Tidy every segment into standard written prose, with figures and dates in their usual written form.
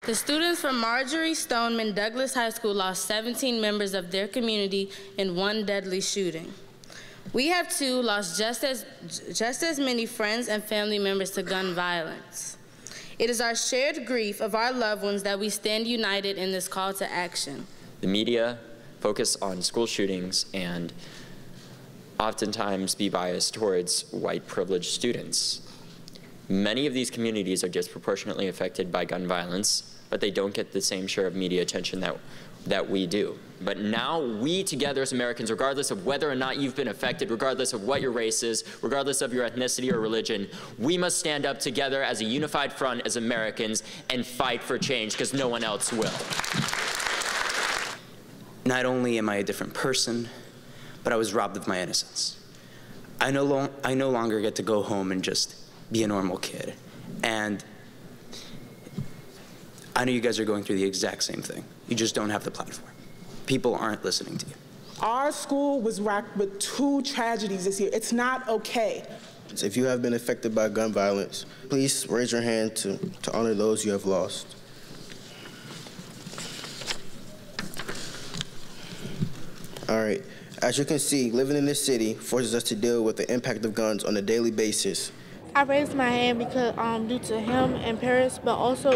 The students from Marjory Stoneman Douglas High School lost 17 members of their community in one deadly shooting. We have too lost just as many friends and family members to gun violence. It is our shared grief of our loved ones that we stand united in this call to action. The media focus on school shootings and oftentimes be biased towards white privileged students. Many of these communities are disproportionately affected by gun violence, but they don't get the same share of media attention that we do. But now we together as Americans, regardless of whether or not you've been affected, regardless of what your race is, regardless of your ethnicity or religion, we must stand up together as a unified front as Americans and fight for change, because no one else will. Not only am I a different person, but I was robbed of my innocence. I no longer get to go home and just be a normal kid. And I know you guys are going through the exact same thing. You just don't have the platform. People aren't listening to you. Our school was racked with 2 tragedies this year. It's not okay. If you have been affected by gun violence, please raise your hand to honor those you have lost. All right. As you can see, living in this city forces us to deal with the impact of guns on a daily basis. I raised my hand because due to him and Paris, but also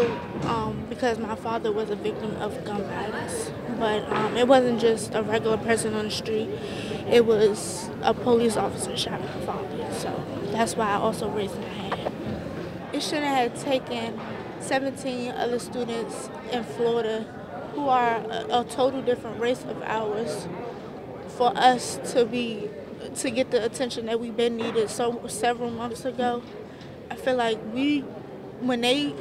because my father was a victim of gun violence. But it wasn't just a regular person on the street. It was a police officer shot my father. So that's why I also raised my hand. It shouldn't have taken 17 other students in Florida who are a total different race of ours for us to get the attention that we've been needed several months ago. I feel like when they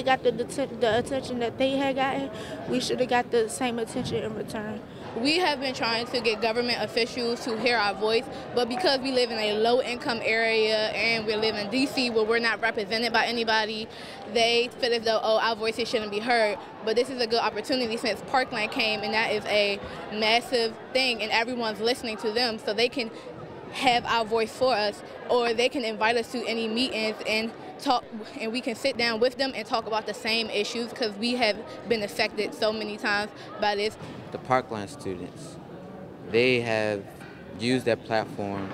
got the attention that they had gotten, we should have got the same attention in return. We have been trying to get government officials to hear our voice, but because we live in a low-income area and we live in D.C. where we're not represented by anybody, they feel as though, oh, our voices shouldn't be heard. But this is a good opportunity since Parkland came, and that is a massive thing, and everyone's listening to them, so they can have our voice for us, or they can invite us to any meetings and talk, and we can sit down with them and talk about the same issues, because we have been affected so many times by this. The Parkland students, they have used that platform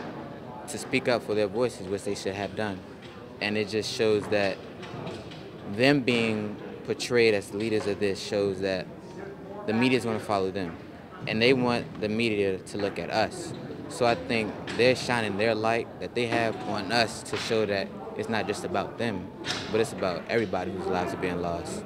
to speak up for their voices, which they should have done. And it just shows that them being portrayed as leaders of this shows that the media is going to follow them. And they want the media to look at us. So I think they're shining their light that they have on us to show that it's not just about them, but it's about everybody whose lives are being lost.